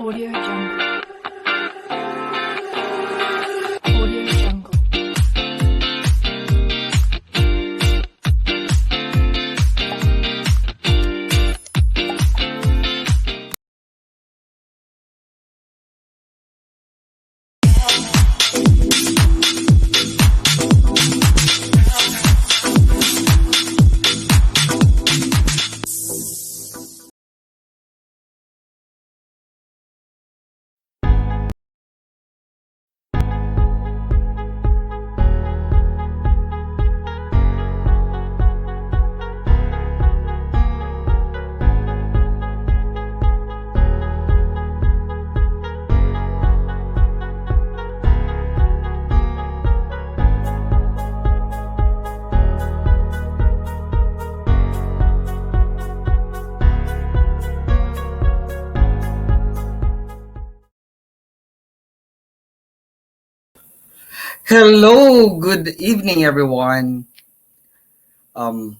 Audio Jungle. Audio Jungle. Hello, good evening, everyone. Um,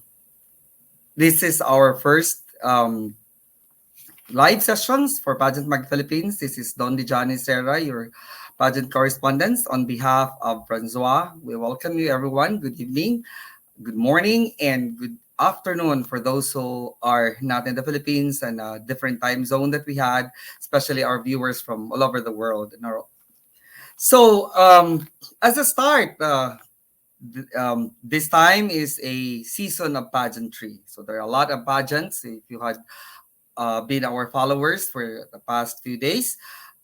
this is our first live sessions for Pageant Mag Philippines. This is Don Dijani Serra, your pageant correspondent. On behalf of Francois, we welcome you, everyone. Good evening, good morning, and good afternoon for those who are not in the Philippines and a different time zone that we had, especially our viewers from all over the world. So, as a start, this time is a season of pageantry. So there are a lot of pageants. If you had been our followers for the past few days,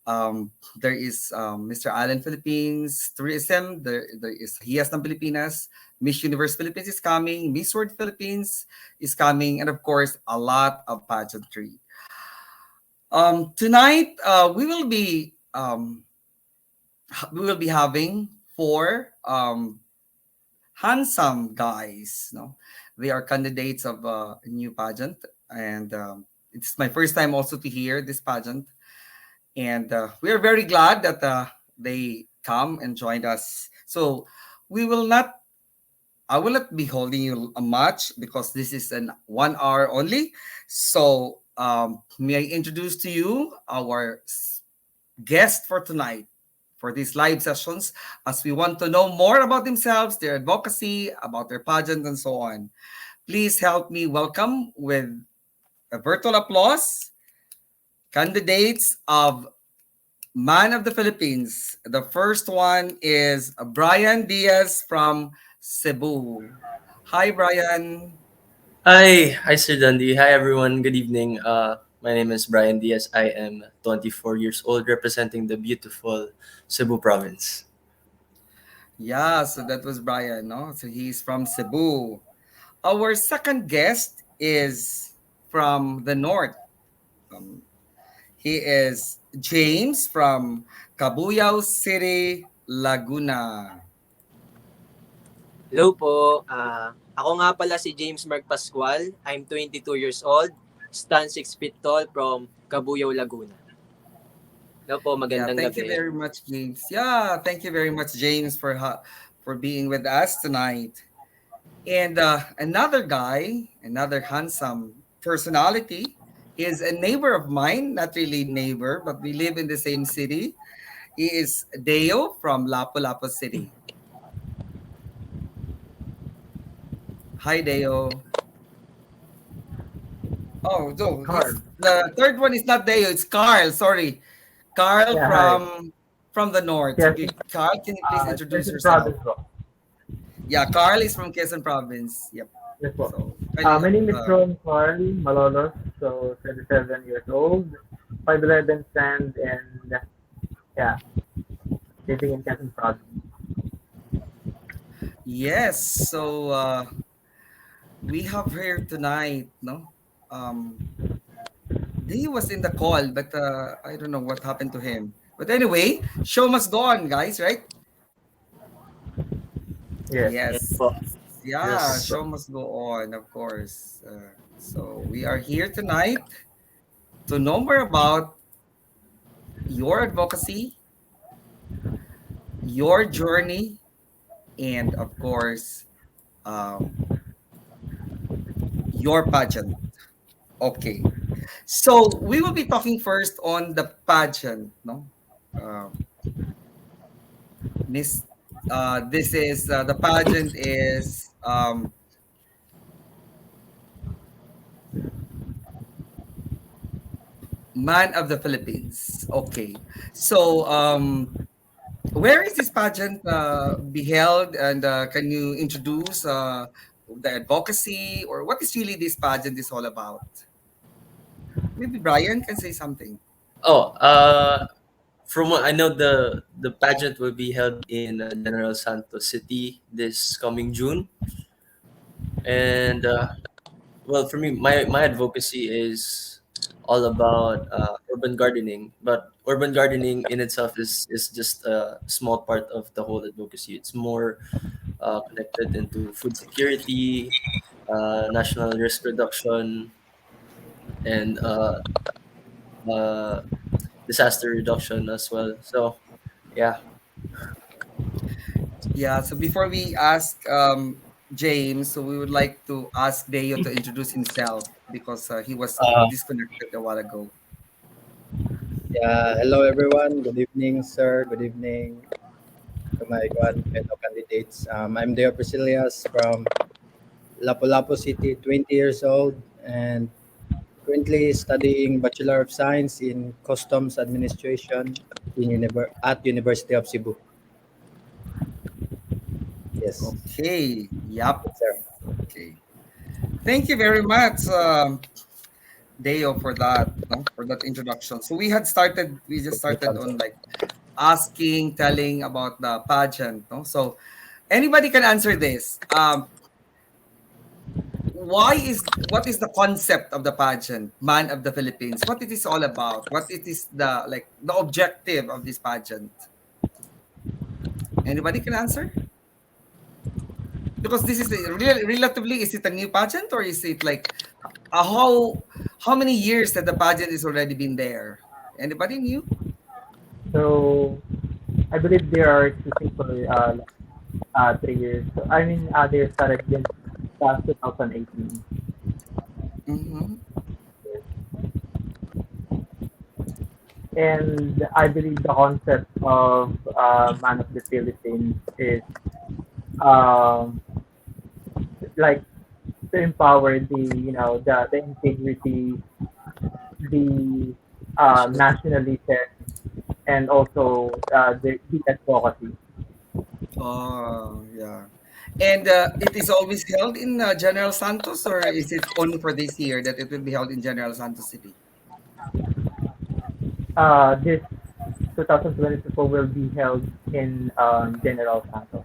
there is Mr. Island Philippines Tourism. There is Hias ng Pilipinas. Miss Universe Philippines is coming. Miss World Philippines is coming. And of course, a lot of pageantry. Tonight, we will be having four handsome guys. No, they are candidates of a new pageant, and it's my first time also to hear this pageant. And we are very glad that they come and joined us. So we will not. I will not be holding you a much because this is an 1 hour only. So may I introduce to you our guest for tonight for these live sessions as we want to know more about themselves, their advocacy, about their pageant, and so on. Please help me welcome with a virtual applause candidates of Man of the Philippines. The first one is Bryan Diaz from Cebu. Hi, Bryan. Hi, Sir Dundee. Hi, everyone. Good evening. My name is Brian Diaz. I am 24 years old, representing the beautiful Cebu province. Yeah, so that was Bryan, no? So he's from Cebu. Our second guest is from the north. Um, he is James from Cabuyao City, Laguna. Hello po. Ako nga pala si James Mark Pascual. I'm 22 years old. Stand 6 feet tall from Cabuyao, Laguna. Hello po, Yeah, magandang thank you gabi. very much, James. Yeah, thank you very much, James, for being with us tonight. And another guy, another handsome personality, is a neighbor of mine. Not really neighbor, but we live in the same city. He is Deo from Lapulapu City. Hi, Deo. Oh, no, Carl. the third one is not Deo. It's Carl. Sorry, Carl Yeah, hi. from the north. Yes, Okay, Carl, can you please introduce Quezon yourself? province po. Yeah, Carl is from Quezon Province. Yep. Yes po. So, kindly, My name is Ron Carl Malolos, so 27 years old, 5'11" stand, and yeah, living in Quezon province. yes. So we have here tonight. No, um, he was in the call, but I don't know what happened to him. But anyway, show must go on, guys. Right? Yes. Yes Yes. po. Yeah, Yes. show must go on, of course. So we are here tonight to know more about your advocacy, your journey, and of course, um, your pageant. Okay. So we will be talking first on the pageant, no? Uh, Miss, this is the pageant is Man of the Philippines. Okay, so where is this pageant be held, and can you introduce the advocacy or what is really this pageant is all about? Maybe Brian can say something. Oh, from what I know, the pageant will be held in General Santos City this coming June, and well, for me, my advocacy is all about urban gardening. But urban gardening in itself is just a small part of the whole advocacy. It's more connected into food security, national risk reduction, and uh, disaster reduction as well. So yeah. Yeah, so before we ask James, so we would like to ask Deo to introduce himself because he was Uh, disconnected a while ago. yeah, hello everyone. Good evening, sir. Good evening to my fellow candidates. I'm Deo Precillas from Lapulapu City, 20 years old, and currently studying Bachelor of Science in Customs Administration at University of Cebu. Yes, Okay, yep. yes sir. Okay. Thank you very much, Deo, for that, no, for that introduction. So we just started Welcome, sir. on like asking, telling about the pageant, no? So anybody can answer this. What is the concept of the pageant, Man of the Philippines? What it is all about? What it is the objective of this pageant? Anybody can answer? Because this is relatively, is it a new pageant or is it like how many years that the pageant is already been there? Anybody new? So I believe they are choosing for 3 years. So, I mean, they started in 2018. Mm-hmm. And I believe the concept of Man of the Philippines is um, like to empower the integrity, the nationalism, and also the advocacy. Oh, yeah. And it is always held in General Santos, or is it only for this year that it will be held in General Santos City? This 2024 will be held in General Santos.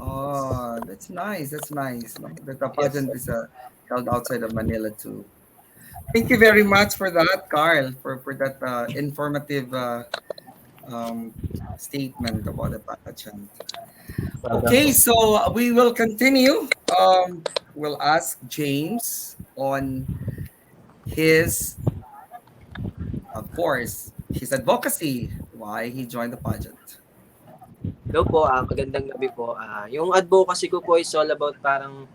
Oh, that's nice. That's nice. No? That the Yes, pageant sir. is held outside of Manila too. Thank you very much for that, Carl, for that informative um, statement about the pageant. Welcome Okay, po. so we will continue. We'll ask James on his, of course, his advocacy, why he joined the pageant. Hello po, magandang gabi po. Yung advocacy ko po is all about parang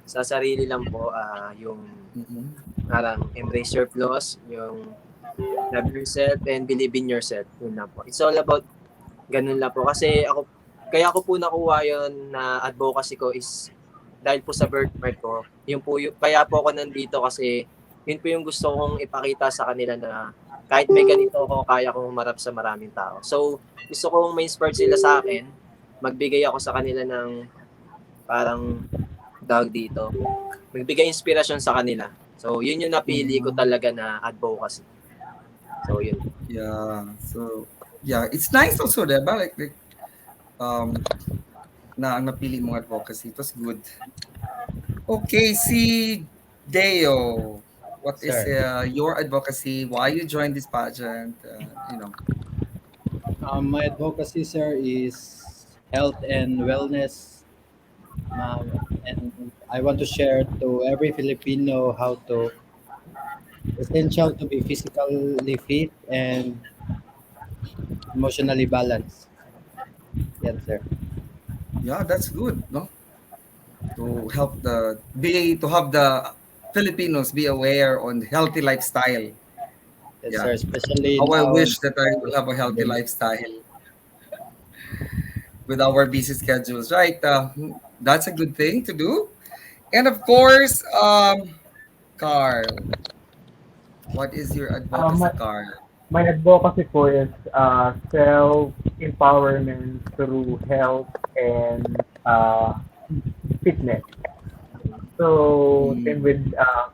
sa sarili lang po, yung Mhm. parang embrace your flaws, yung love yourself and believe in yourself. Yun lang po. It's all about ganun lang po. Kasi kaya ko po nakuha yun na advocacy ko is dahil po sa birthmark ko. Kaya po ako nandito kasi yun po yung gusto kong ipakita sa kanila na kahit may ganito ako, kaya kong humarap sa maraming tao. So, gusto kong ma-inspire sila sa akin, magbigay ako sa kanila ng parang tawag dito, magbigay inspirasyon sa kanila. So, yun yung napili ko talaga na advocacy. So, yun. Yeah. So, yeah, it's nice also, diba? Um, na ang napili mong advocacy. It was good. Okay, si Deo, what is Sir. your advocacy? Why you joined this pageant? My advocacy, sir, is health and wellness. And I want to share to every Filipino how to essential to be physically fit and emotionally balanced. Yes, sir. Yeah, that's good, no? To help to have the Filipinos be aware on healthy lifestyle. Yes, Yeah. sir. Especially How I now. wish that I will have a healthy lifestyle with our busy schedules, right? That's a good thing to do. And of course, Carl, what is your advocacy, My, Carl? my advocacy po is self-empowerment through health and fitness. So same Mm, with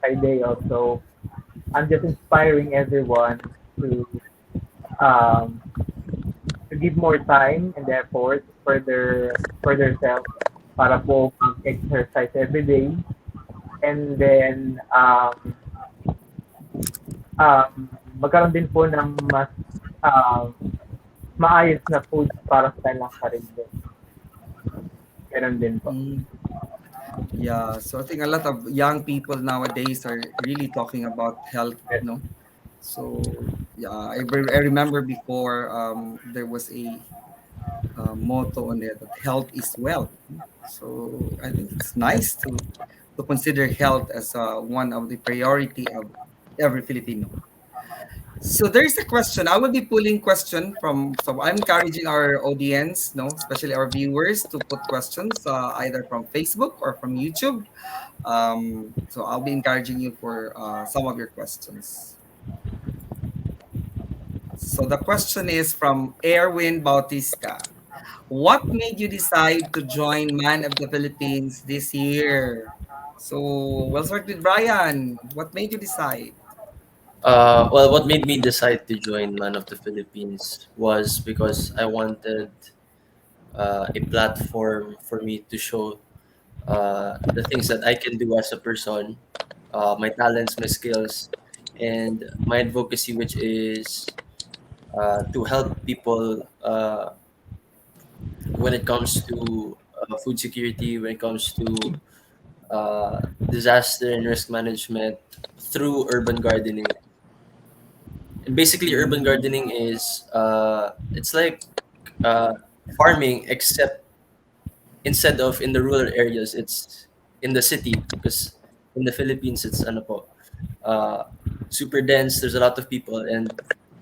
kay Deo. So I'm just inspiring everyone to um, to give more time and effort for their self para po mag-exercise every day and then um, magkaroon din po ng mas um, maayos na food para sa kanilang sarili. Ganun din po. mm. Yeah, so I think a lot of young people nowadays are really talking about health, Yes. no? So yeah, I remember before there was a motto on there that health is wealth. So I think it's nice to consider health as one of the priority of every Filipino. So there's a question. I will be pulling question from. So I'm encouraging our audience, no, especially our viewers, to put questions either from Facebook or from YouTube. So I'll be encouraging you for some of your questions. So the question is from Erwin Bautista. What made you decide to join Man of the Philippines this year? So we'll start with Brian. What made you decide? Well, what made me decide to join Man of the Philippines was because I wanted a platform for me to show the things that I can do as a person, my talents, my skills, and my advocacy, which is to help people when it comes to food security, when it comes to disaster and risk management through urban gardening. And basically, urban Mm, gardening is it's like uh, farming, except instead of in the rural areas, it's in the city because in the Philippines, it's ano po, uh, super dense. There's a lot of people, and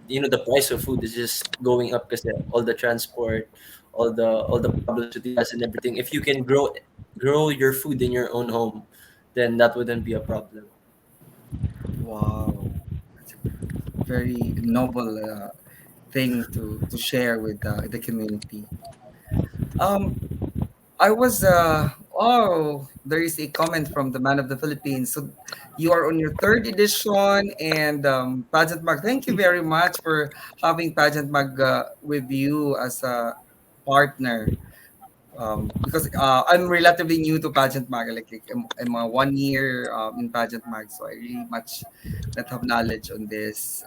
the price of food is just going up because all the transport, all the problems with gas and everything. If you can grow your food in your own home, then that wouldn't be a problem. wow, that's a very noble thing to share with the community. Um, I was there is a comment from the Man of the Philippines. So you are on your third edition and Pageant Mag. Thank you very much for having Pageant Mag with you as a partner. Because I'm relatively new to Pageant Mag. I'm 1 year in Pageant Mag, so I really much not have knowledge on this.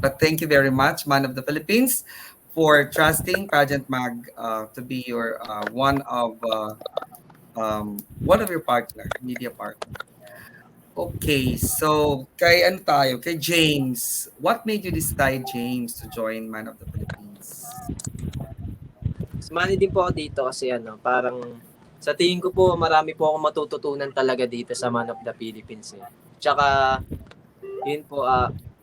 But thank you very much, Man of the Philippines, for trusting Pageant Mag to be your one of your partner, media partner. Okay, so kay ano tayo? Kay James. What made you decide, James, to join Man of the Philippines? Sumali din po ako dito kasi parang sa tingin ko po marami po akong matututunan talaga dito sa Man of the Philippines eh. Tsaka yun po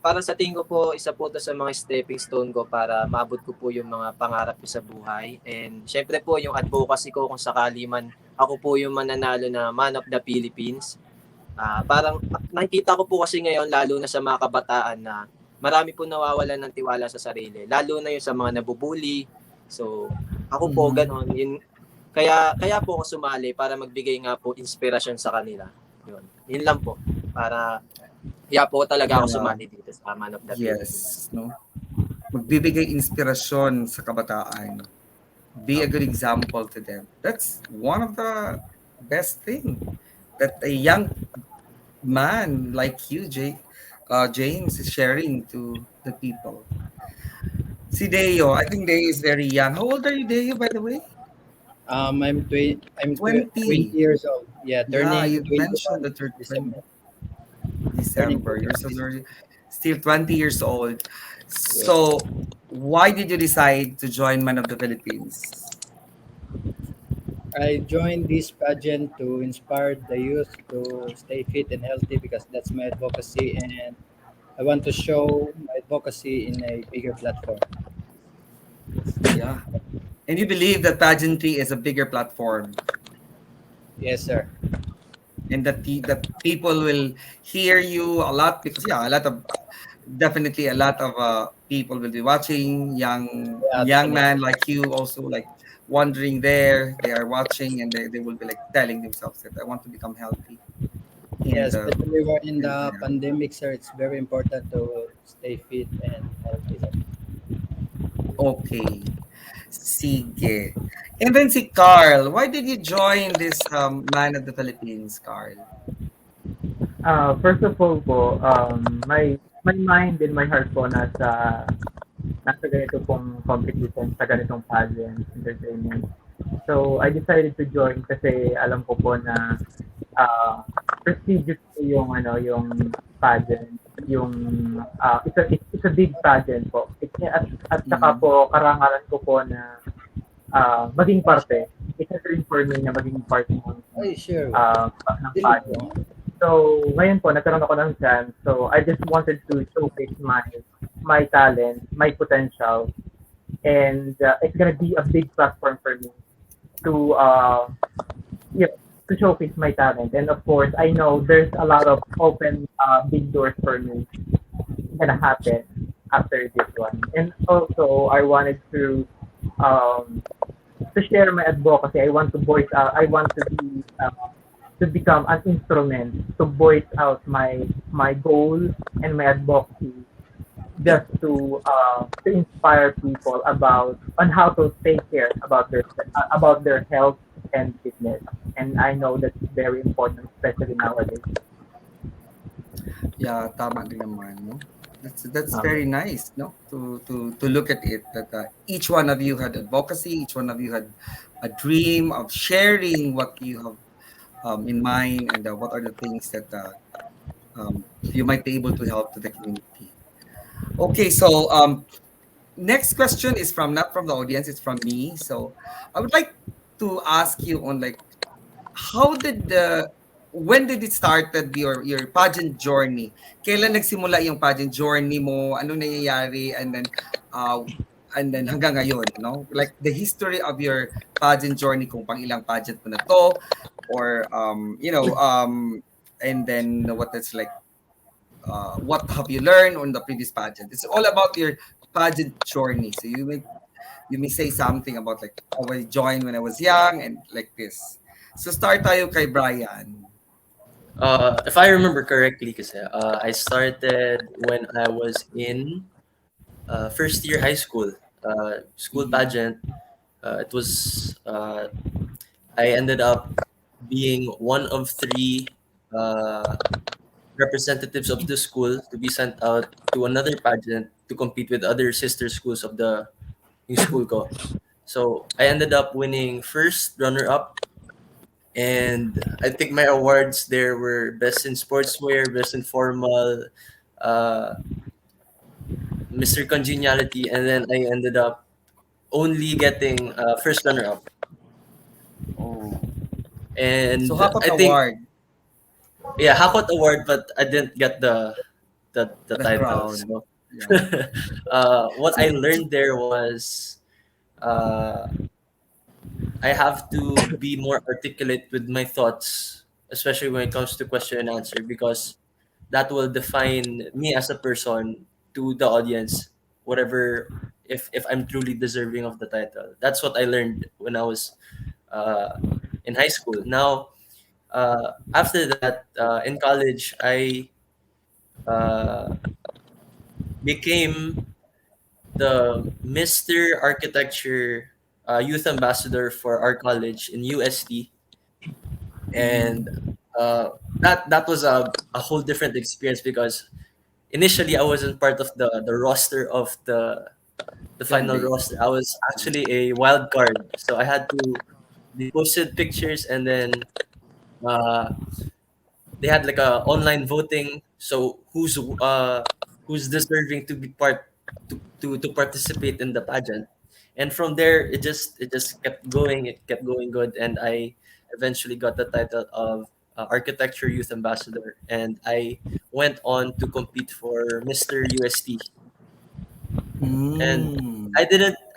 para sa tingin ko po isa po to sa mga stepping stone ko para maabot ko po yung mga pangarap ko sa buhay. And syempre po yung advocacy ko kung sakali man ako po yung mananalo na Man of the Philippines. Parang nakikita ko po kasi ngayon lalo na sa mga kabataan na marami po nawawalan ng tiwala sa sarili. Lalo na yung sa mga nabubuli. So, ako po Mhm. ganon. Kaya po ako sumali para magbigay nga po inspirasyon sa kanila. Yun lang po. Para po talaga ako Yeah, sumali dito sa Man of the Philippines. yes, no. Magbibigay inspirasyon sa kabataan. Be a good example to them. That's one of the best thing that a young man like you, James, is sharing to the people. Si Deo, I think Deo is very young. How old are you, Deo, by the way? I'm 20 20. years old. Yeah, Yeah, turning you mentioned 21 that you're 20 December. Turning December. You're 21 so this very, still 20 years old. Yes. So, why did you decide to join Man of the Philippines? I joined this pageant to inspire the youth to stay fit and healthy because that's my advocacy, and I want to show my advocacy in a bigger platform. Yeah. And you believe that pageantry is a bigger platform Yes, sir. and that that people will hear you a lot because yeah, a lot of definitely a lot of people will be watching Yeah, young definitely. man like you also like wandering there. They are watching and they will be like telling themselves that I want to become healthy Yeah, and especially we're in the yeah. pandemic, sir. It's very important to stay fit and healthy, sir. Okay. Sige. And then si Carl, why did you join this Man of the Philippines, Carl? First of all po, my mind and my heart po nasa ganito pong competition, sa ganitong pageant, entertainment. So, I decided to join kasi alam ko po na prestigious po yung yung pageant, yung it's a big pageant po. At saka Mm. po karangalan ko po na maging parte. It's a dream for me na maging part Ay, sure. ng pageant. So, ngayon po, nagkaroon ako ng chance. So, I just wanted to showcase my talent, my potential, and it's gonna be a big platform for me to yeah, to showcase my talent. And of course, I know there's a lot of open big doors for me gonna happen after this one. And also, I wanted um, to share my advocacy. I want to voice out. I want to become an instrument to voice out my goals and my advocacy just to inspire people about on how to take care about their health and fitness. And I know that's very important, especially nowadays. Yeah, tama din naman, no? That's Um, very nice, no? To look at it that each one of you had advocacy, each one of you had a dream of sharing what you have in mind and what are the things that you might be able to help to the community. Okay, so next question is from not from the audience, it's from me. So I would like to ask you on like how did the when did it started your pageant journey? Kailan nagsimula yung pageant journey mo? Ano nangyayari uh and then hanggang ngayon, no? Like the history of your pageant journey kung pang ilang pageant mo na to or and then what it's like what have you learned on the previous pageant? It's all about your pageant journey. So you may say something about like how I joined when I was young and like this. So start tayo kay Brian. If I remember correctly, kasi I started when I was in first year high school, school Mhm. pageant. It was I ended up being one of three uh, representatives of the school to be sent out to another pageant to compete with other sister schools of the yung school ko. So I ended up winning first runner up, and I think my awards there were best in sportswear, best in formal, uh, Mr. Congeniality, and then I ended up only getting first runner up. Oh. So And Hapat I think Award, yeah, Hakot award, but I didn't get the the title. crown. So Yeah. what So, I learned there was uh, I have to be more articulate with my thoughts, especially when it comes to question and answer, because that will define me as a person to the audience, whatever if I'm truly deserving of the title. That's what I learned when I was uh, in high school. Now, after that, in college, I uh, became the Mr. Architecture Youth Ambassador for our college in UST, and mhm. that was a whole different experience because initially I wasn't part of the roster of the final Candidates. roster. I was actually a wild card, so I had to they posted pictures, and then uh, they had like a online voting. So who's deserving to be part to participate in the pageant, and from there it just kept going good, and I eventually got the title of architecture youth ambassador, and I went on to compete for Mr. UST. And Mm. I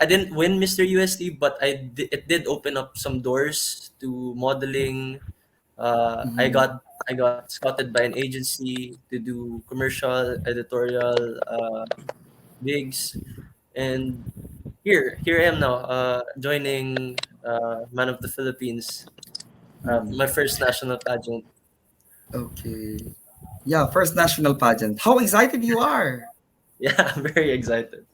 didn't win Mr. UST, but it did open up some doors to modeling. Mhm. I got scouted by an agency to do commercial editorial gigs, and here I am now, joining Man of the Philippines, Mhm. my first national pageant. Okay. Yeah, first national pageant. How excited you are! Yeah, I'm very excited.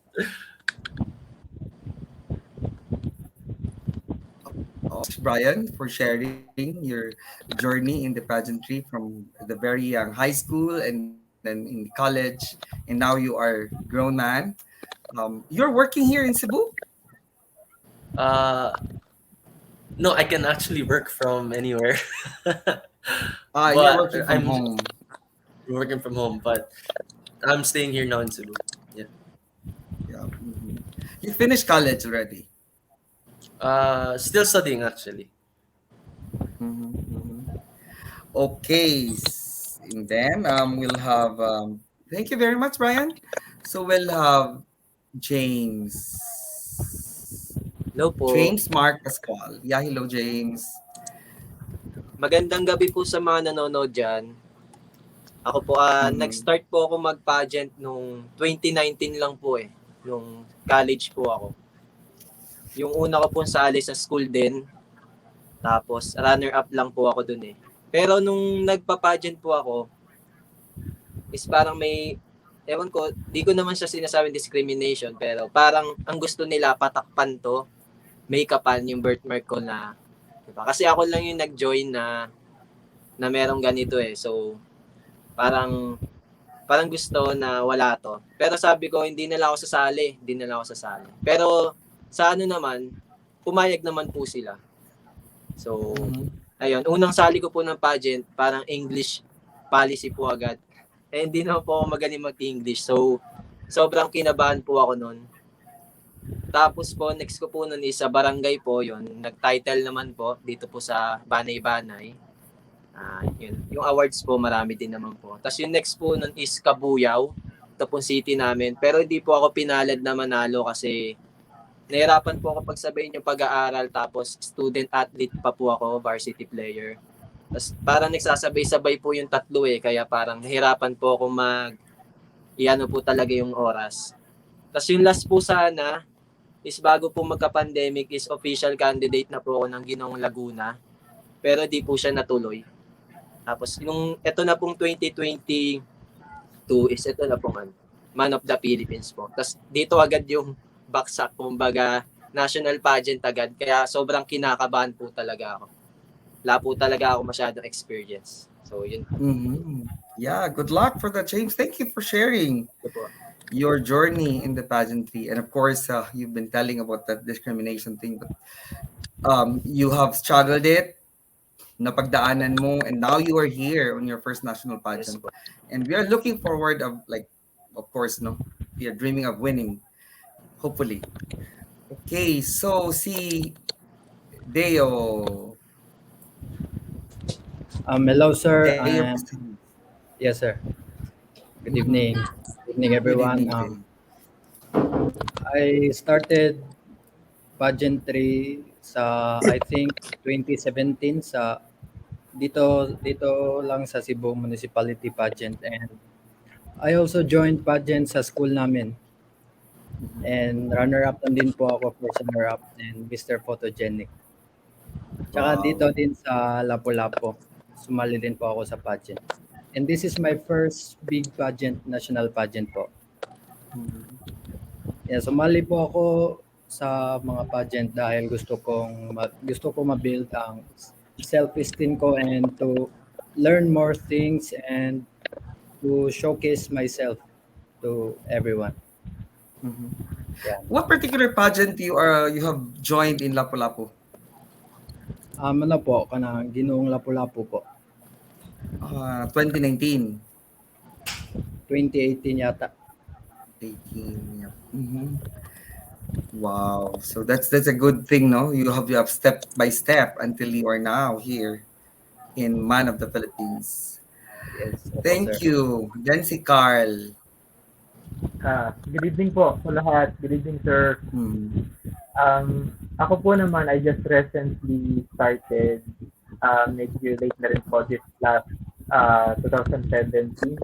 Brian, for sharing your journey in the pageantry from the very young high school and then in college, and now you are grown man. You're working here in Cebu? Uh, no, I can actually work from anywhere, You're but working from I'm home. working from home. But I'm staying here now in Cebu. Yeah. Yeah. Mhm. You finished college already. Still studying actually. Mhm, mhm. Okay. And then we'll have thank you very much, Brian. So we'll have James. Hello po. James Mark Pascual. Yeah, hello James. Magandang gabi po sa mga nanonood dyan. Ako po, Mhm. nag-start po ako mag-pageant nung 2019 lang po eh. Nung college po ako. Yung una ko pong sali sa school din. Tapos, runner-up lang po ako dun eh. Pero nung nagpa-pageant po ako, is parang may, ewan ko, di ko naman siya sinasabing discrimination, pero parang ang gusto nila patakpan to, make-upan yung birthmark ko na, diba? Kasi ako lang yung nag-join na merong ganito eh. So, parang parang gusto na wala to. Pero sabi ko, hindi na lang ako sasali. Hindi na lang ako sasali. Pero sa ano naman, pumayag naman po sila. So, Mhm. ayun. Unang sali ko po ng pageant, parang English policy po agad. Eh, hindi naman po ako magaling mag-English. So, sobrang kinabahan po ako nun. Tapos po, next ko po nun is sa barangay po, yun. Nag-title naman po dito po sa Banay-Banay. Yun. Yung awards po, marami din naman po. Tapos yung next po nun is Cabuyao. Ito pong city namin. Pero hindi po ako pinalad na manalo kasi nahirapan po ako pagsabayin yung pag-aaral. Tapos student athlete pa po ako, varsity player. Tapos parang nagsasabay-sabay po yung tatlo eh. Kaya parang nahirapan po ako iano po talaga yung oras. Tapos yung last po sana is bago po magka-pandemic is official candidate na po ako ng Ginoong Laguna. Pero di po siya natuloy. Tapos yung ito na pong 2022 is ito na pong Man of the Philippines po. Tapos dito agad yung baksak, kumbaga national pageant agad. Kaya sobrang kinakabahan po talaga ako. Wala po talaga ako masyadong experience. So yun Mhm. Yeah, good luck for that, James. Thank you for sharing po. your journey in the pageantry, and of course, you've been telling about that discrimination thing, but you have struggled it, napagdaanan mo, and now you are here on your first national Yes pageant, po. and we are looking forward of like, of course, no, we are dreaming of winning, hopefully. Okay, so si Deo, Hello, sir. Deo, Yes, sir. Good mhm. evening. Good evening, Good everyone. evening, Deo. I started pageantry sa, I think, 2017 sa dito lang sa Cebu Municipality Pageant, and I also joined pageant sa school namin, Mhm. and runner-up lang din po ako, first runner-up, and Mr. Photogenic. Tsaka dito Wow. din sa Lapu-Lapu, sumali din po ako sa pageant. And this is my first big pageant, national pageant po. Mhm. Yeah, sumali po ako sa mga pageant dahil gusto ko ma-build ang self-esteem ko, and to learn more things, and to showcase myself to everyone. Mhm. Yeah. What particular pageant you have joined in Lapu-Lapu? Ano po, kanang Ginoong Lapu-Lapu po. 2019. 2018 yata. 18, yep. Mhm. Wow. So that's a good thing, no? You have step by step until you are now here in Man of the Philippines. Yes, opo, sir. Thank you. Then si Carl. Good evening po sa lahat. Good evening, sir. Hmm. Ako po naman, I just recently started, medyo late na rin po this last 2017.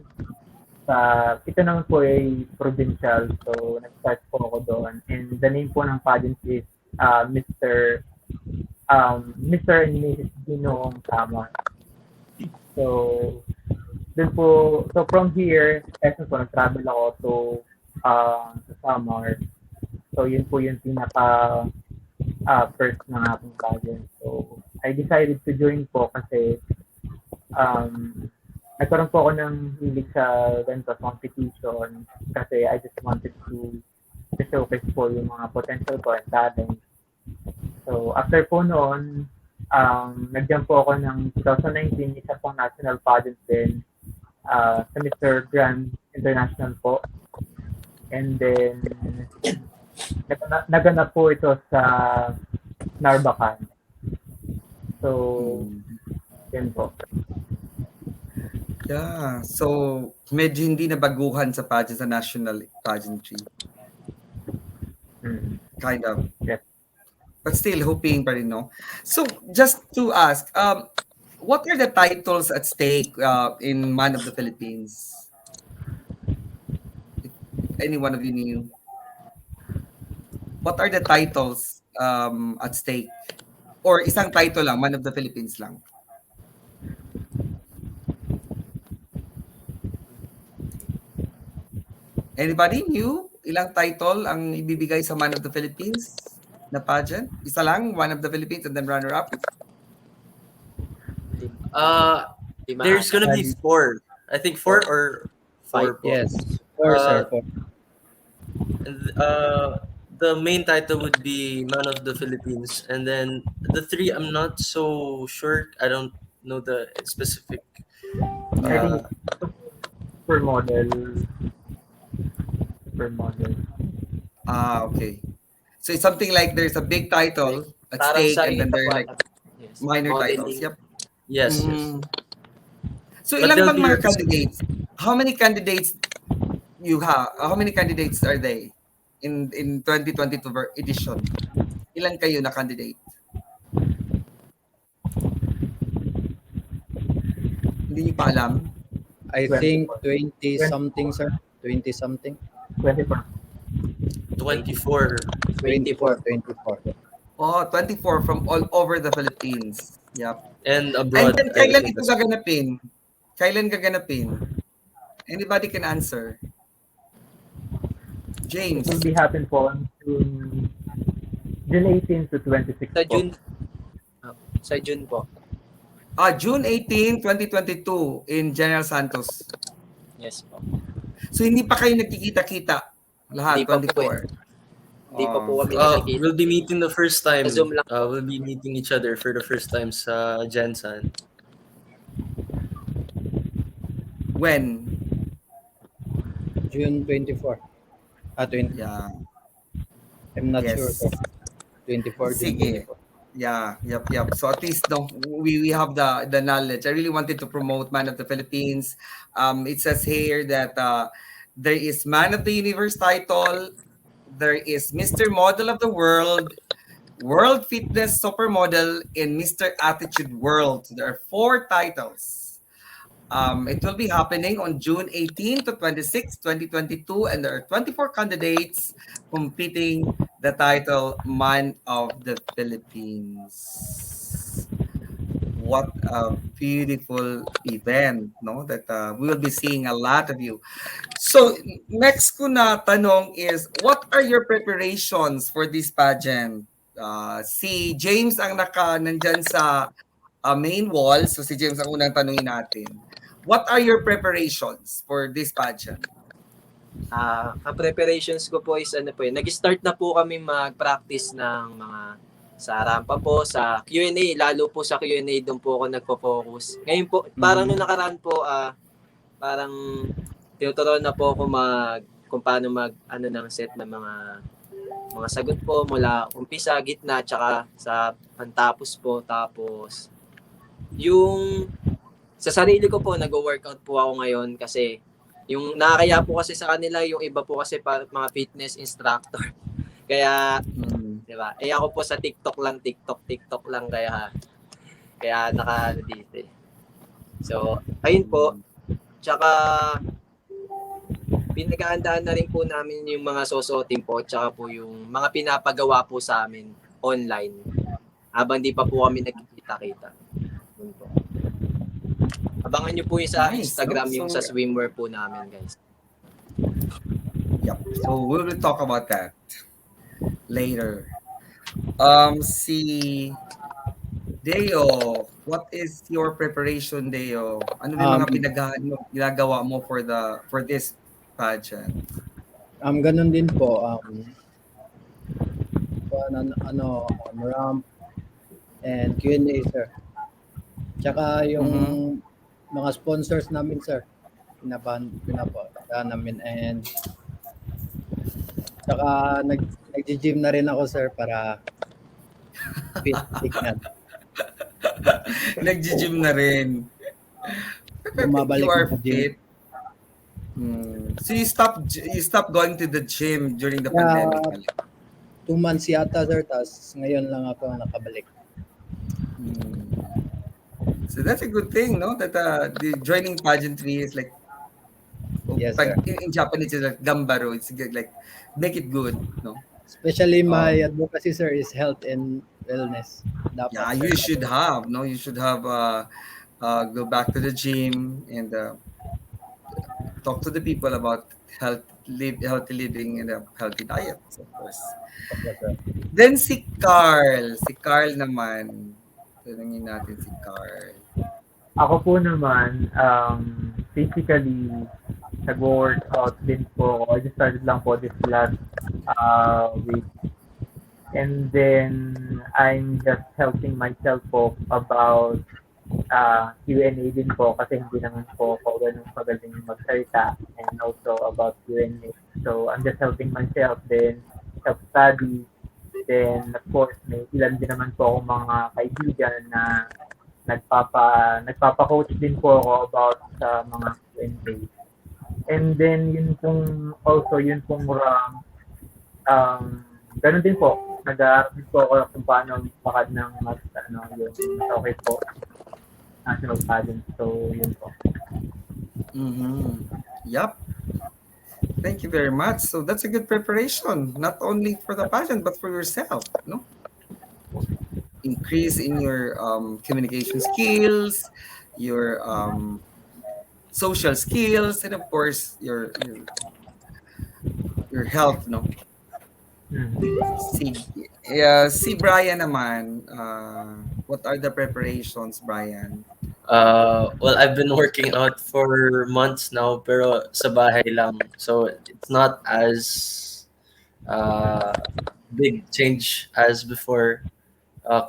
Ito naman po ay provincial, so nag-start po ako doon. And the name po ng pageant is Mr. and Mrs. Ginoong Tama. So, dun po, so from here, essence po, nag-travel ako to sa Samar. So, yun po yung pinaka first ng aking pageant. So, I decided to join po kasi nagkaroon po ako ng hilig sa ganito competition kasi I just wanted to showcase po yung mga potential ko and talent. So, after po noon, nag-jump po ako ng 2019, isa pong national pageant din sa Mr. Grand International po. And then, naganap po ito sa Narbacan. So, yun po. Yeah. So, medyo hindi nabaguhan sa pageant sa national pageantry. Kind of. Yes. But still hoping pa rin, no? So, just to ask, what are the titles at stake in Man of the Philippines? If any one of you knew. What are the titles at stake? Or isang title lang, Man of the Philippines lang? Anybody new? Ilang title ang ibibigay sa Man of the Philippines na pageant? Isa lang, One of the Philippines and then runner-up? There's gonna be 4. I think 4 or 4 po. Yes, 4, sir. 4. The main title would be Man of the Philippines, and then the 3 I'm not so sure. I don't know the specific. I think supermodel. Okay. So it's something like there's a big title at Parang stake sa and then there are like yes. minor Modeling. titles. Yep. Yes. So But ilang they'll bang be mga candidates? How many candidates you have? How many candidates are they in 2022 edition? Ilan kayo na candidate? Hindi niyo pa alam? I think 20 something, sir. 20 something. 24. 24. 24. 24. Oh, 24 from all over the Philippines. Yep. And And abroad. then I kailan think ito that's- gaganapin? Kailan gaganapin? Anybody can answer. James. It will be happen po on June 18 to 26 Sa po. June. Sa June po. June 18, 2022 in General Santos. Yes po. So hindi pa kayo nagkikita-kita lahat, Hindi pa po 24. Hindi pa po kami Uh, nakikita. we'll be meeting the first time. Sa Zoom lang. We'll be meeting each other for the first time sa Jensen. When? June 24. 20. Yeah. I'm not Yes. sure, sir. 24. June Sige. 24. Yeah, yep. So at least no, we have the knowledge. I really wanted to promote Man of the Philippines. It says here that there is Man of the Universe title, there is Mr. Model of the World, World Fitness Supermodel, and Mr. Attitude World. So there are 4 titles. It will be happening on June 18 to 26, 2022, and there are 24 candidates competing the title Man of the Philippines. What a beautiful event, no? That we will be seeing a lot of you. So, next ko na tanong is, what are your preparations for this pageant? Si James ang nandyan sa main wall. So, si James ang unang tanongin natin. What are your preparations for this pageant? Ang preparations ko po is nag-start na po kami mag-practice ng mga sa rampa po, sa Q&A, lalo po sa Q&A doon po ako nagpo-focus. Ngayon po, parang nung nakaraan po, parang tinuturuan na po ako kung paano ng set ng mga mga sagot po mula umpisa, gitna, tsaka sa pantapos po. Tapos, yung sa sarili ko po, nag-workout po ako ngayon kasi yung nakakaya po kasi sa kanila, yung iba po kasi mga fitness instructor. Kaya, Mm. di ba? Ako po sa TikTok lang, kaya dito eh. So, ayun po. Tsaka, pinaghahandaan na rin po namin yung mga susuotin po, tsaka po yung mga pinapagawa po sa amin online. Habang di pa po kami nagkikita-kita. Yun po. Abangan nyo po yung sa Nice, Instagram, no? yung So, sa swimwear po namin, guys. yep. So we will talk about that later. Si Deo, what is your preparation, Deo? Ano yung mga ginagawa mo for this pageant? Ganun din po. Ramp and Q&A, sir. Tsaka yung mga sponsors namin, sir. Pinapuntahan namin, and tsaka nag-gym na rin ako, sir, para fit tignan. Nag-gym na rin. Bumabalik You are na gym. fit. So you stopped going to the gym during the Yeah. pandemic. 2 months yata, sir, tas ngayon lang ako nakabalik. So that's a good thing, no? That the joining pageantry is like, Yes, sir. in Japanese it's like gambaro. It's good, like make it good, no? Especially my advocacy, sir, is health and wellness. Dapat, Yeah, sir, you should have, no? You should have go back to the gym and talk to the people about healthy living and a healthy diet, of course. Yes, sir. Then si Carl naman. Tanungin natin si Carl. Ako po naman, physically, nag-workout din po ako. I just started lang po this last week. And then, I'm just helping myself po about Q&A din po kasi hindi naman po ako ganun pagaling magsalita, and also about Q&A. So, I'm just helping myself, then self-study. Then, of course, may ilan din naman po akong mga kaibigan na nagpapa-coach din po ako about sa mga Q&A. And then, yun pong ganun din po. Nag-aaral din po ako kung paano makad ng yung okay po. National pageant. So, yun po. Yep. Thank you very much. So that's a good preparation, not only for the pageant, but for yourself, no? Increase in your communication skills, your social skills, and of course, your health, no? Si Bryan naman, what are the preparations, Bryan? Well, I've been working out for months now, pero sa bahay lang. So it's not as big change as before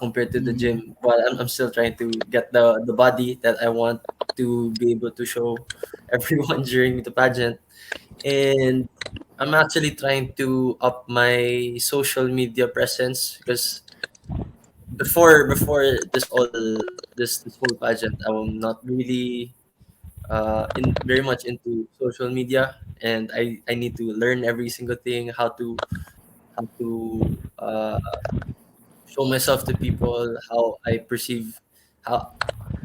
compared to the gym. But I'm still trying to get the body that I want to be able to show everyone during the pageant. And I'm actually trying to up my social media presence because before this whole pageant, I'm not really in very much into social media, and I need to learn every single thing, how to show myself to people, how I perceive how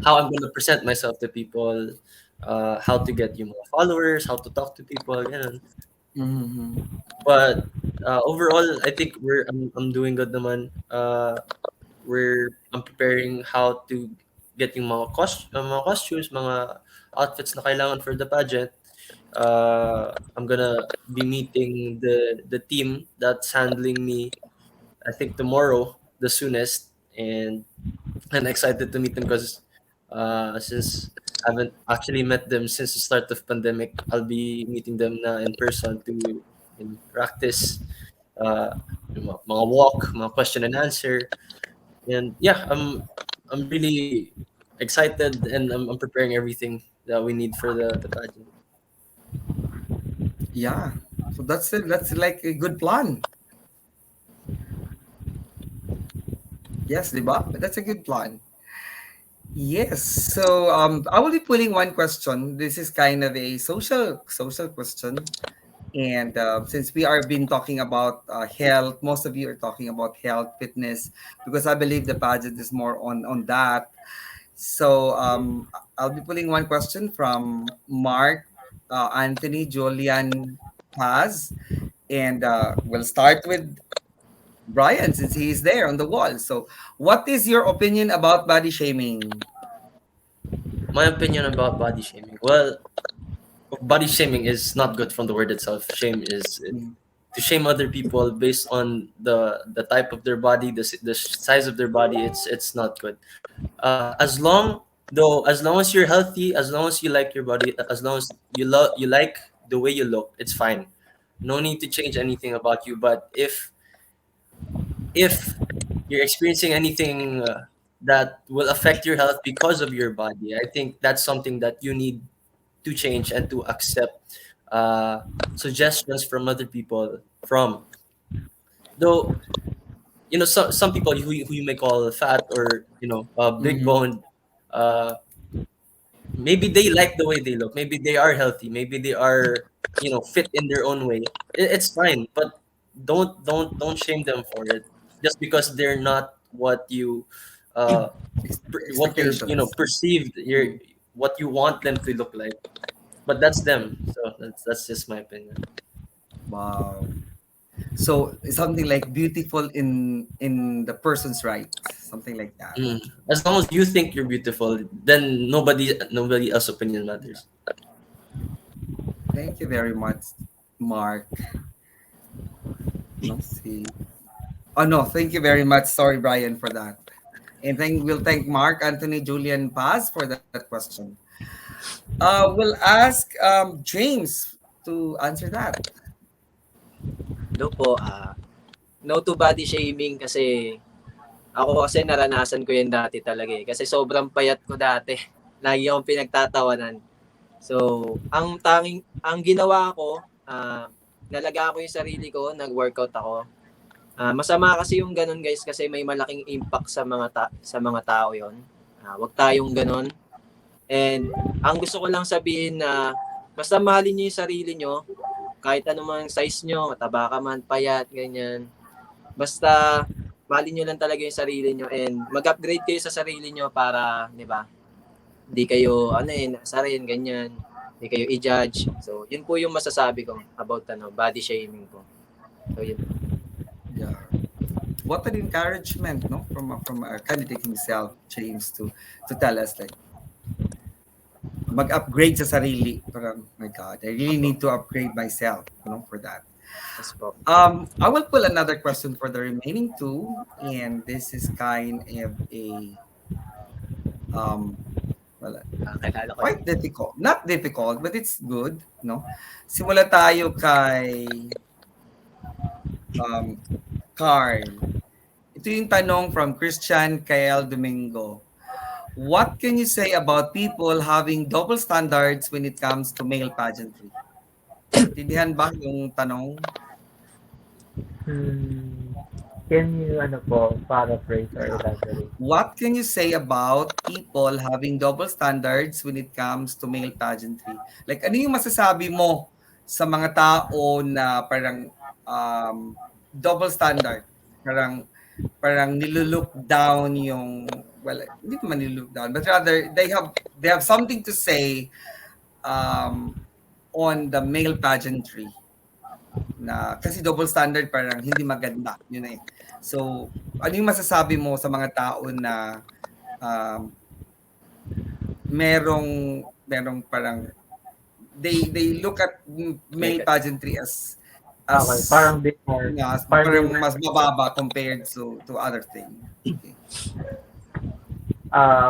I'm gonna present myself to people, how to get yung mga followers, how to talk to people, ganun. But overall, I think I'm doing good naman. I'm preparing how to get yung mga costumes, mga outfits na kailangan for the pageant. I'm gonna be meeting the team that's handling me, I think tomorrow, the soonest, and I'm excited to meet them because since I haven't actually met them since the start of pandemic, I'll be meeting them na in person to practice yung mga walk, mga question and answer. And yeah, I'm really excited, and I'm preparing everything that we need for the pageant. Yeah. So that's it. That's like a good plan. Yes, di ba? That's a good plan. Yes. So I will be putting one question. This is kind of a social question. And since we are been talking about health, most of you are talking about health, fitness, because I believe the pageant is more on that. So I'll be pulling one question from Mark, Anthony, Julian, Paz, and we'll start with Brian since he's there on the wall. So, what is your opinion about body shaming? My opinion about body shaming. Well, body shaming is not good from the word itself. Shame is Mm. to shame other people based on the type of their body, the size of their body. It's not good. As long as you're healthy, as long as you like your body, as long as you like the way you look, it's fine. No need to change anything about you. But if you're experiencing anything that will affect your health because of your body, I think that's something that you need to change and to accept suggestions from other people. From though, some people who you may call fat or big Mm-hmm. boned, uh, maybe they like the way they look. Maybe they are healthy. Maybe they are fit in their own way. It's fine, but don't shame them for it just because they're not what you uh what you're Expectations. perceived your Mm. what you want them to look like. But that's them. So that's just my opinion. Wow. So something like beautiful in the person's right, something like that. Mm. As long as you think you're beautiful, then nobody else opinion matters. Thank you very much, Mark. No, see. Oh no, thank you very much. Sorry, Brian, for that. And we'll thank Mark, Anthony, Julian, Paz for that question. We'll ask James to answer that. No po, no to body shaming kasi ako kasi naranasan ko yan dati talaga eh. Kasi sobrang payat ko dati. Lagi akong pinagtatawanan. So, ang ginawa ko, nalaga ko yung sarili ko, nag-workout ako. Masama kasi yung ganun guys kasi may malaking impact sa mga tao yon. Wag tayong ganun. And ang gusto ko lang sabihin na basta mahalin niyo yung sarili niyo, kahit anong size niyo, mataba ka man, payat, ganyan. Basta mahalin niyo lang talaga yung sarili niyo and mag-upgrade kayo sa sarili niyo para, 'di ba? Hindi kayo sarin ganyan. Hindi kayo i-judge. So, yun po yung masasabi ko about body shaming po. So, yun. Yeah. What an encouragement, no, from our candidate himself, James, to tell us like mag-upgrade sa sarili. Parang, my God, I really need to upgrade myself, for that. Yes po. I will pull another question for the remaining two, and this is kind of a well, Kilala ko. quite difficult. Not difficult, but it's good, no? Simula tayo kay Carl. Ito yung tanong from Christian Kael Domingo. What can you say about people having double standards when it comes to male pageantry? Tindihan ba yung tanong? Can you paraphrase or elaborate? What can you say about people having double standards when it comes to male pageantry? Like, ano yung masasabi mo sa mga tao na parang double standard? Parang nilulook down yung, well, hindi naman nilulook down, but rather they have something to say on the male pageantry na kasi double standard parang hindi maganda yun eh. So ano yung masasabi mo sa mga tao na merong parang they look at male pageantry as Okay, parang before. parang mas mababa compared to other thing. Okay.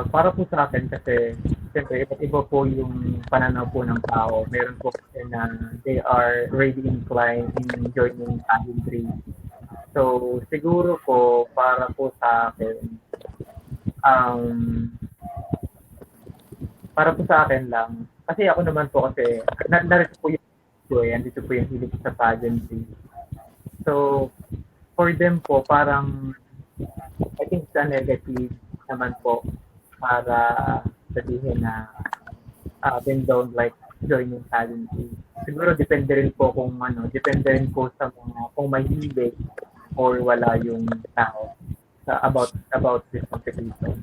Para po sa akin kasi siyempre iba't iba po yung pananaw po ng tao. Meron po kasi na they are really inclined in joining pageantry. So siguro po para po sa akin para po sa akin lang kasi ako naman po kasi narito po yung andito po yung hilig sa pageantry. So for them po parang think sa negative naman po para sabihin na then don't like joining pageantry. Siguro depende rin po kung depende rin po sa mga kung may hilig or wala yung tao sa about this competition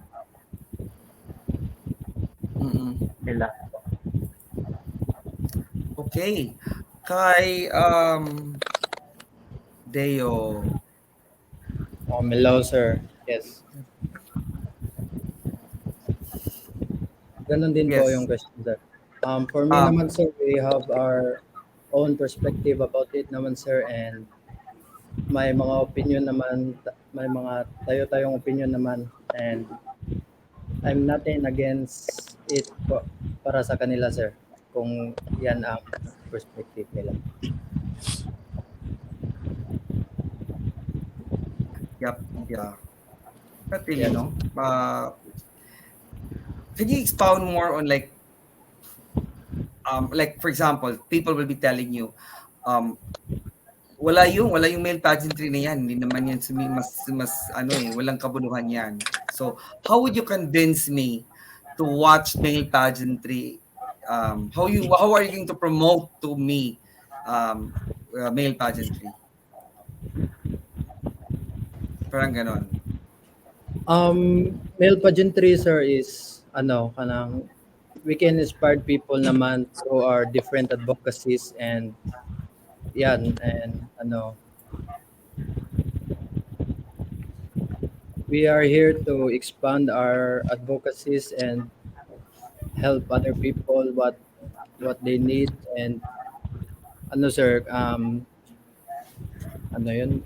Mm-mm. nila. Okay. Kay Deo. Hello, sir. Yes. Ganun din po Yes. yung question, sir. For me Um, naman, sir, we have our own perspective about it naman, sir, and may mga opinion naman, may mga tayo-tayong opinion naman, and I'm nothing against it po, para sa kanila, sir, kung yan ang perspective nila. Yep. Yeah. Not really, Yes. no? Can you expound more on like for example, people will be telling you, um, wala yung male pageantry na yan. Hindi naman yan mas walang kabuluhan yan. So, how would you convince me to watch male pageantry? How are you going to promote to me male pageantry? Parang ganon. Male pageantry, sir, is kanang we can inspire people naman through our different advocacies, and yan, and we are here to expand our advocacies and help other people what they need, and sir, yun.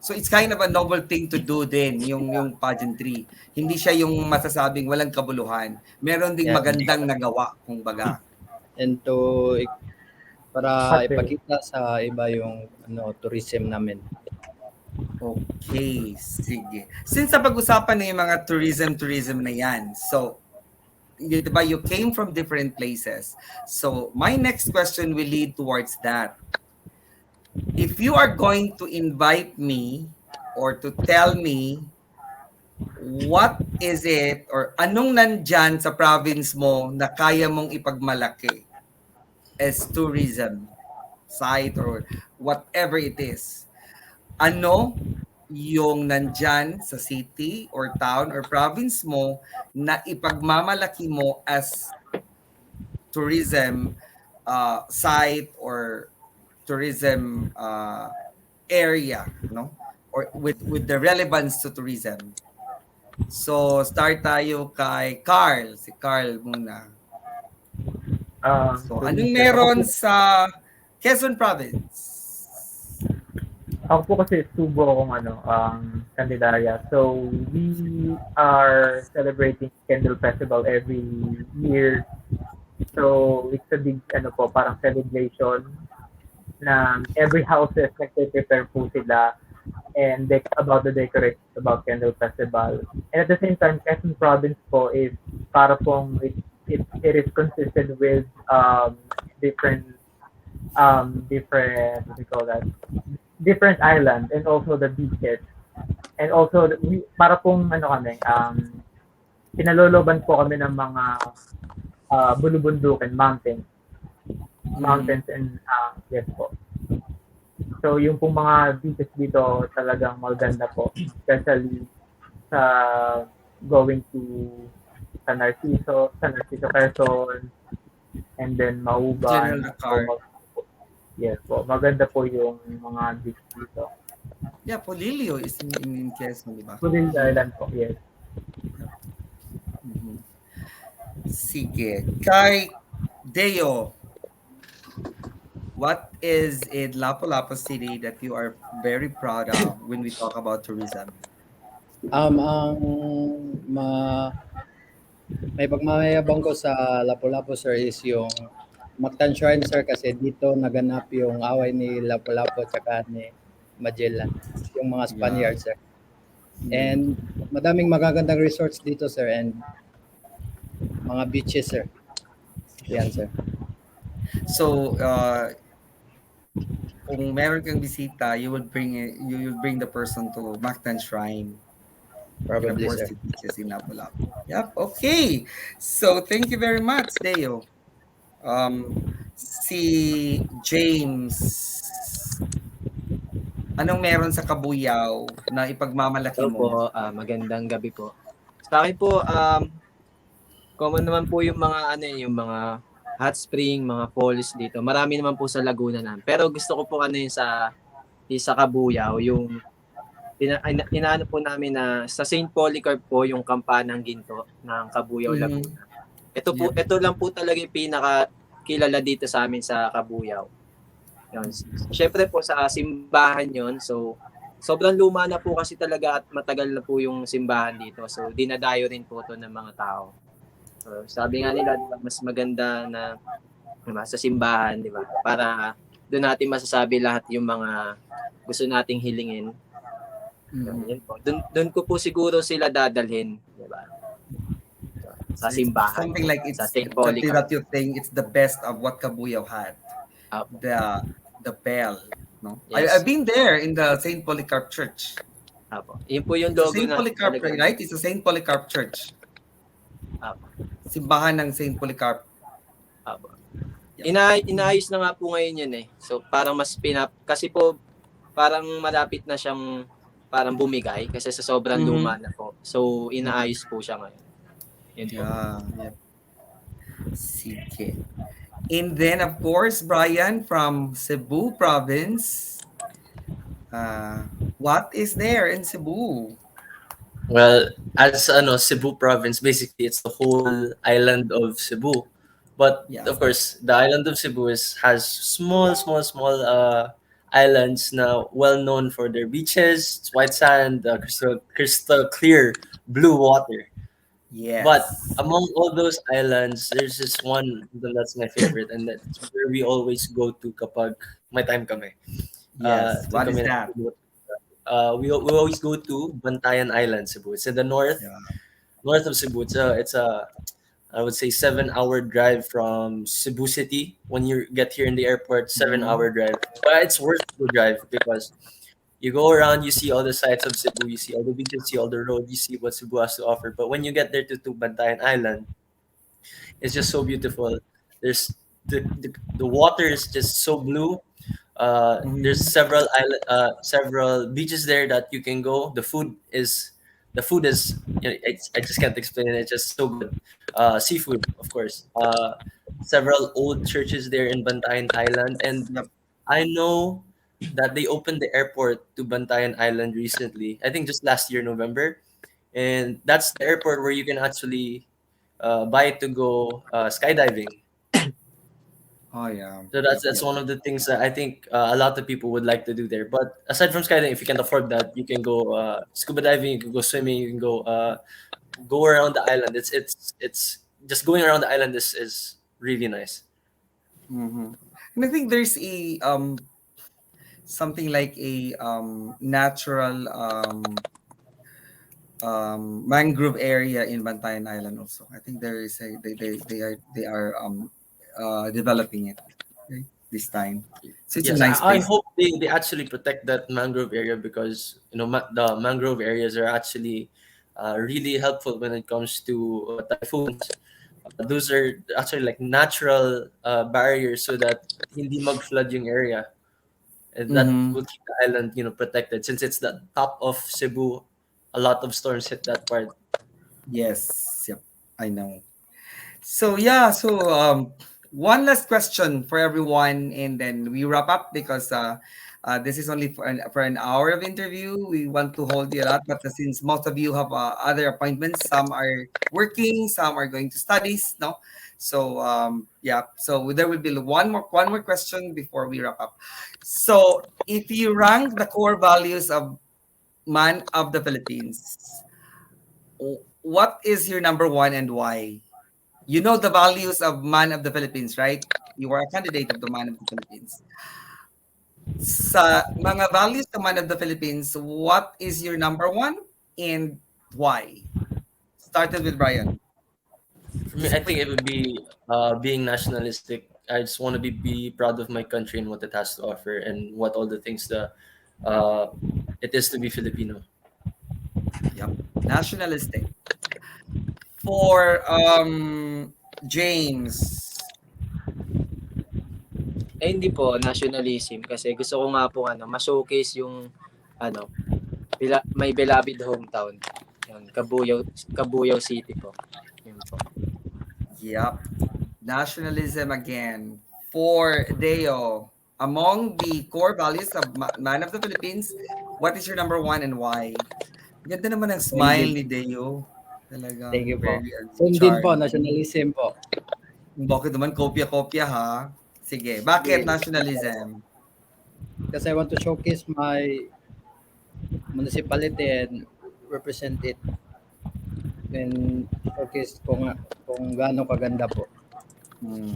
So it's kind of a novel thing to do din, yung pageantry. Hindi siya yung masasabing walang kabuluhan. Meron ding Yeah. magandang nagawa, kumbaga. And para Okay. ipakita sa iba yung tourism namin. Okay, sige. Since napag-usapan na yung mga tourism na yan, so, diba, you came from different places. So, my next question will lead towards that. If you are going to invite me or to tell me what is it or anong nandyan sa province mo na kaya mong ipagmalaki as tourism site or whatever it is, ano yung nandyan sa city or town or province mo na ipagmamalaki mo as tourism site or tourism area, no? Or with the relevance to tourism. So, start tayo kay Carl. Si Carl muna. So, anong meron sa Quezon Province? Ako po kasi Cebu akong Candelaria. So we are celebrating Candle Festival every year. So it's a big parang celebration na every houses nagpe-prepare po sila and about the decorations about Candle Festival. And at the same time, Quezon Province po is para pong it is consisted with different what do you call that, different islands and also the beaches. And also para pong pinaloloban po kami ng mga bulubundukin, mountains and yes po. So yung pong mga beaches dito talagang maganda po, especially sa going to San Narciso, Quezon, and then Mauban. General Car. Yes po, maganda po yung mga beach dito. Yeah, Polillo is in Quezon, di ba? Pudil Island po, yes. Mhm. Sige. Kay Deo, what is in Lapulapu City that you are very proud of when we talk about tourism? Ang may pagmamayabang ko sa Lapu-Lapu, sir, is yung Mactan Shrine, sir, kasi dito naganap yung away ni Lapu-Lapu at ni Magellan, yung mga Spaniards, sir. And madaming magagandang resorts dito, sir, and mga beaches, sir. Yan, sir. So, kung meron kang bisita, you will bring the person to Mactan Shrine. And of Probably, course, sir. the beaches in Lapulapu. Yep. Okay. So thank you very much, Deo. Um, si James, anong meron sa Cabuyao na ipagmamalaki Hello po, mo? magandang gabi po. Sa akin po, common naman po yung mga ano yung mga hot spring, mga falls dito. Marami naman po sa Laguna na. Pero gusto ko po ano yung sa Cabuyao, yung inaano po namin na sa St. Polycarp po yung Kampanang Ginto ng Cabuyao, Mhm. Laguna. Yep. Ito lang po talaga yung pinaka kilala dito sa amin sa Cabuyao. Yun. Syempre po sa simbahan yon. So sobrang luma na po kasi talaga at matagal na po yung simbahan dito. So dinadayo rin po to ng mga tao. So, sabi nga nila, diba, mas maganda na diba, sa simbahan, di ba? Para doon natin masasabi lahat yung mga gusto nating hilingin. Mhm. Yun po. Doon ko po siguro sila dadalhin, di ba? So Sa it's simbahan something po, like sa it's St. that, Polycarp. that you think it's the best of what Cabuyao had. Apo. The bell. No, I've Yes. been there in the Saint Polycarp Church. Apo. Yun po yung It's a logo Saint na Polycarp, talaga. right? It's a Saint Polycarp Church. Apo. Simbahan ng Saint Polycarp. Apo. Yep. Inaayos na nga po ngayon yun eh. So parang mas kasi po parang malapit na siyang parang bumigay kasi sa sobrang luma na po. So inaayos po siya ngayon. Yun po. Yeah. Yep. Sige. And then, of course, Bryan from Cebu province. What is there in Cebu? Well, as Cebu province, basically it's the whole island of Cebu. But Yeah. of course, the island of Cebu has small islands now well known for their beaches, it's white sand, crystal clear blue water. But Yes. among all those islands, there's this one that's my favorite, and that's where we always go to kapag may time kami. Yes. To What is kami that? we always go to Bantayan Island, Cebu. It's in the Yeah. north of Cebu. It's a I would say 7 hour drive from Cebu City. When you get here in the airport, 7 hour drive. But it's worth the drive because you go around, you see all the sights of Cebu, you see all the beaches, you see all the road, you see what Cebu has to offer. But when you get there to Bantayan Island, it's just so beautiful. There's the water is just so blue. There's Mhm. several beaches there that you can go. The food is I just can't explain it. It's just so good. Seafood, of course. Several old churches there in Bantayan Island, and Yep. I know that they opened the airport to Bantayan Island recently. I think just last year, November, and that's the airport where you can actually buy to go skydiving. Oh yeah. So Yep. that's Yep. one of the things that I think a lot of people would like to do there. But aside from skydiving, if you can't afford that, you can go scuba diving, you can go swimming, you can go around the island. It's just going around the island is really nice. Hmm. And I think there's a something like a natural mangrove area in Bantayan Island also. I think there is a they are developing it, okay, this time. So it's a Yes, nice I place. hope they actually protect that mangrove area because the mangrove areas are actually really helpful when it comes to typhoons. Those are actually like natural barriers so that hindi mag-flood yung area. And that Mm-hmm. will keep the island, protected. Since it's the top of Cebu, a lot of storms hit that part. Yes, yep, I know. So yeah, one last question for everyone, and then we wrap up because this is only for an hour of interview. We want to hold you a lot, but since most of you have other appointments, some are working, some are going to studies. No, so yeah, so there will be one more question before we wrap up. So if you rank the core values of Man of the Philippines, what is your number one and why? You know the values of Man of the Philippines, right? You are a candidate of the Man of the Philippines. Sa mga values ng Man of the Philippines, what is your number one and why? Started with Bryan. For me, I think it would be being nationalistic. I just want to be proud of my country and what it has to offer and what all the things that uh, it is to be Filipino. Yep. Nationalistic. For James. Hindi po, nationalism. Kasi gusto ko nga po ma-showcase yung ano, may beloved hometown. Yun, Cabuyao City po. Yun po. Yep. Nationalism again. For Deo. Among the core values of Man of the Philippines, what is your number one and why? Ganda naman ang smile Thank ni you. Deo. Thank Talagang you po. very Same din po, charming. nationalism po. Bakit naman kopya-kopya ha? Sige, bakit Yes. nationalism? Because I want to showcase my municipality and represent it and showcase kung gaano kaganda po. Hmm.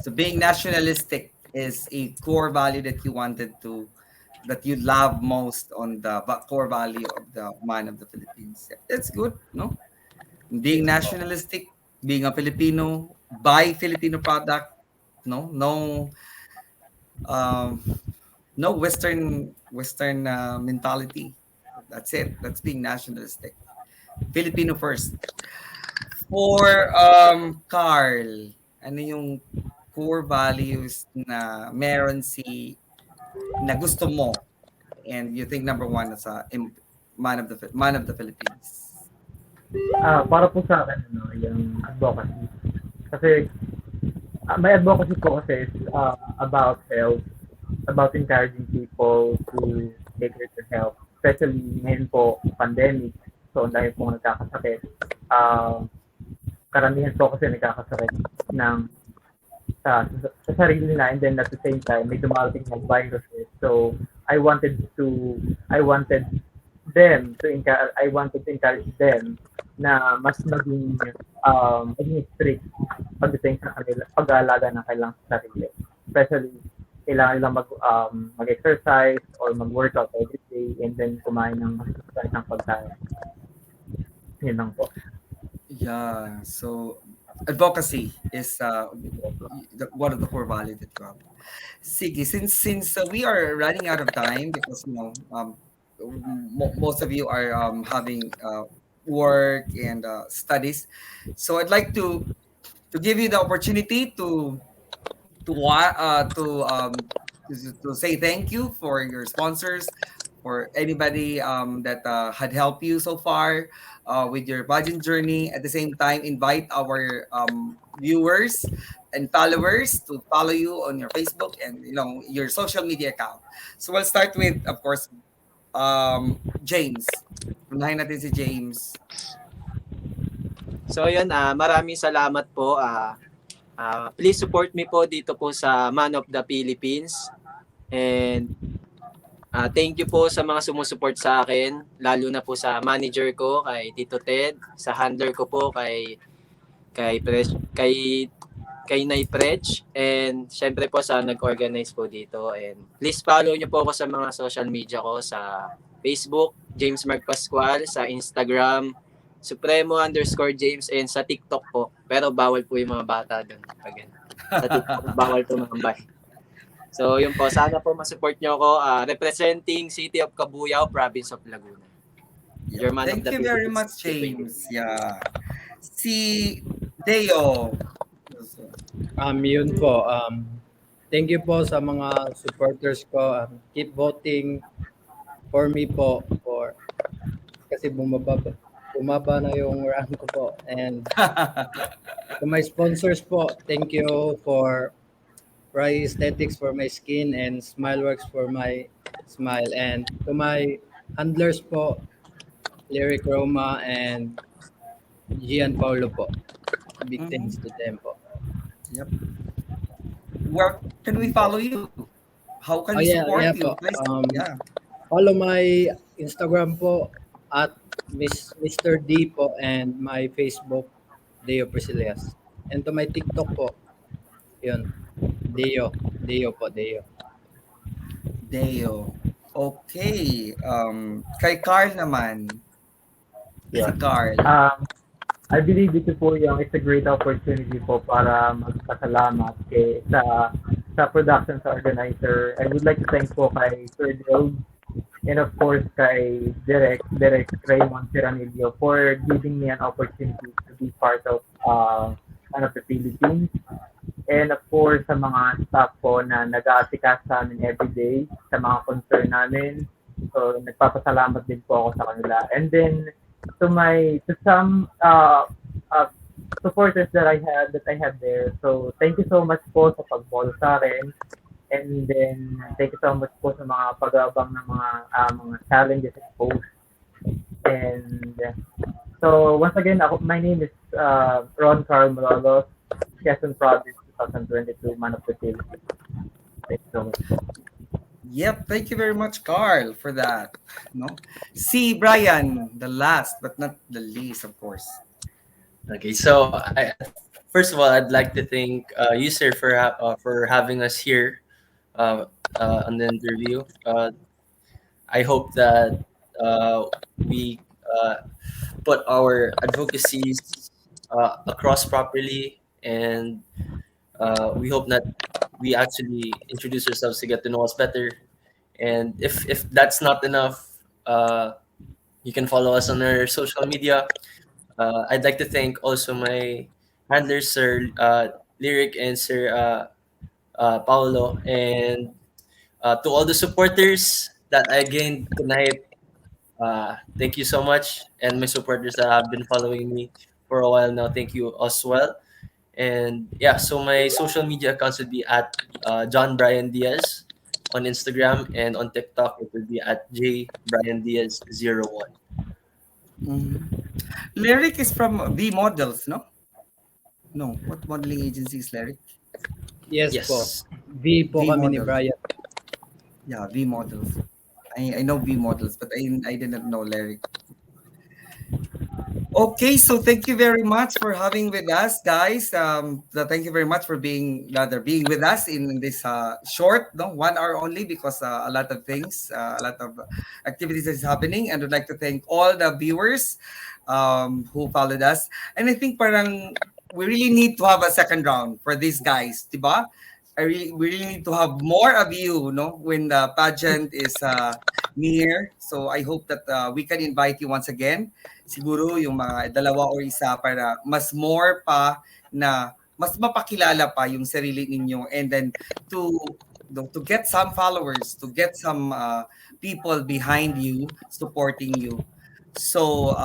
So being nationalistic is a core value that you love most on the core value of the man of the Philippines. That's good, no? Being Yes po. nationalistic, being a Filipino, buy Filipino product, no, um, no Western mentality. That's it. That's being nationalistic. Filipino first. For Carl, ano yung core values na meron na gusto mo and you think number one as a man of the Philippines? Para po sa akin, yung advocacy. Kasi, my advocacy po kasi is about health, about encouraging people to take care of their health. Especially ngayon po, pandemic. So, dahil po nagkakasakit. Karamihan po kasi nagkakasakit ng sa sarili nila, and then at the same time may dumarating ng viruses. So I wanted I wanted to encourage them na mas maging strict pagdating sa kanila pag-aalaga ng kailang sarili. Especially kailangan nilang mag-exercise or mag-workout every day, and then kumain ng ng pagkain. Yun lang po. Yeah, so advocacy is one of the core values that you have. Sige, since we are running out of time because most of you are having work and studies, so I'd like to give you the opportunity to wa- uh, to um to say thank you for your sponsors, for anybody that had helped you so far with your budget journey. At the same time, invite our viewers and followers to follow you on your Facebook and your social media account. So we'll start with, of course, James. Unahin natin si James. So yun, maraming salamat po. Please support me po dito po sa Man of the Philippines. And thank you po sa mga sumusuport sa akin, lalo na po sa manager ko, kay Tito Ted, sa handler ko po, kay Nay Prech, and syempre po sa nag-organize po dito. And please follow nyo po ako sa mga social media ko, sa Facebook, James Mark Pascual, sa Instagram, Supremo_James, and sa TikTok po. Pero bawal po yung mga bata doon. Sa TikTok, bawal tumambay. So yun po, sana po masupport nyo ako, representing City of Cabuyao, Province of Laguna. Your man Thank of the you very Philippines. much, James. Yeah. Si Deo. Yun po. Thank you po sa mga supporters ko. Keep voting for me po kasi bumaba na yung rank ko po. And to my sponsors po, thank you for Bryan Aesthetics for my skin and Smileworks for my smile. And to my handlers po, Lyric Roma and Gian Paulo po. Big thanks to them po. Yep. Where can we follow you? How can we support you? po. Please, yeah. Follow my Instagram po at Mr. D po, and my Facebook, Deo Precillas. And to my TikTok po, yun, Deo po, Deo. Deo. Okay. Kay Carl naman. Yeah. Si Carl. I believe ito po it's a great opportunity po para magpasalamat sa production sa organizer. I would like to thank po kay Sir Dale And of course, kay Direct Raymond Tiranillo for giving me an opportunity to be part of the Philippines. And of course, sa mga staff po na nag-aasikas sa amin everyday, sa mga concern namin. So, nagpapasalamat din po ako sa kanila. And then, to some supporters that I had there. So, thank you so much po sa pag-follow sa akin. And then, thank you so much po sa mga pag-aabang ng mga challenges exposed. And so, once again, my name is Ron Carl Malolos, Quezon Province 2022 Man of the Philippines. Thank you so much. Yep, thank you very much, Carl, for that. No, see Brian, the last but not the least, of course. Okay, so first of all, I'd like to thank you, sir, for having us here uh, on the interview. I hope that we put our advocacies across properly, and we hope that we actually introduce ourselves to get to know us better. And if that's not enough, you can follow us on our social media. I'd like to thank also my handlers, Sir Lyric and Sir Paolo, and to all the supporters that I gained tonight. Thank you so much, and my supporters that have been following me for a while now. Thank you as well. And yeah, so my social media accounts would be at John Bryan Diaz on Instagram, and on TikTok it would be at J Bryan Diaz 01. Mhm. Lyric is from V Models, no? No, what modeling agency is Lyric? Yes po. Yes. V po V kami ni Models. Brian. Yeah, V Models. I know V Models, but I didn't know Lyric. Okay, so thank you very much for having with us, guys. Thank you very much for being with us in this short, no, 1 hour only, because a lot of things, a lot of activities is happening, and I'd like to thank all the viewers who followed us. And I think parang we really need to have a second round for these guys, diba? We really need to have more of you, no, when the pageant is near. So I hope that we can invite you once again. Siguro yung mga dalawa o isa para mas more pa na mas mapakilala pa yung sarili ninyo, and then to to get some followers, to get some people behind you supporting you. So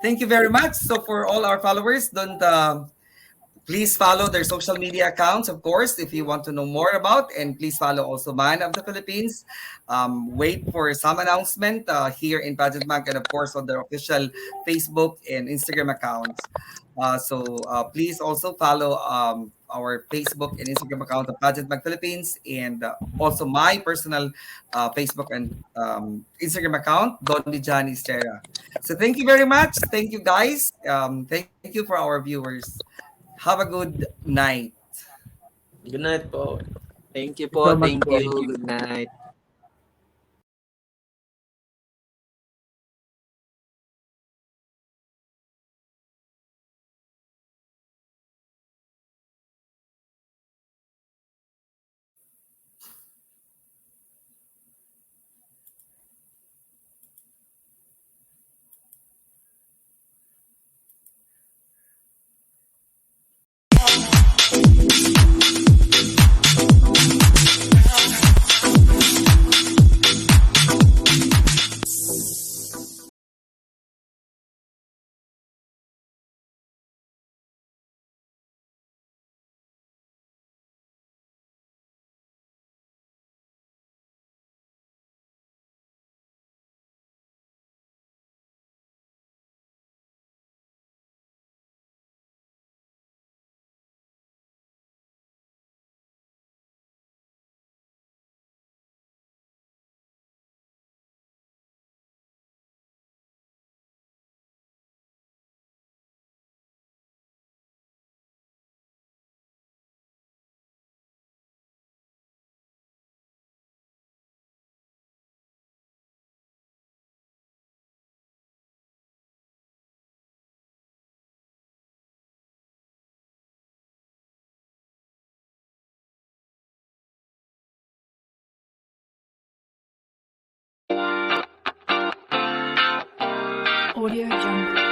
thank you very much. So for all our followers, don't please follow their social media accounts, of course, if you want to know more about. And please follow also Man of the Philippines. Wait for some announcement here in Pageant Bank, and of course on their official Facebook and Instagram accounts. So please also follow our Facebook and Instagram account of Pageant Bank Philippines, and also my personal Facebook and Instagram account, Don Dijan Estera. So thank you very much. Thank you, guys. Thank you for our viewers. Have a good night. Good night, po. Thank you Thank you so po. much Thank po. you. Good night. Audio Jungle.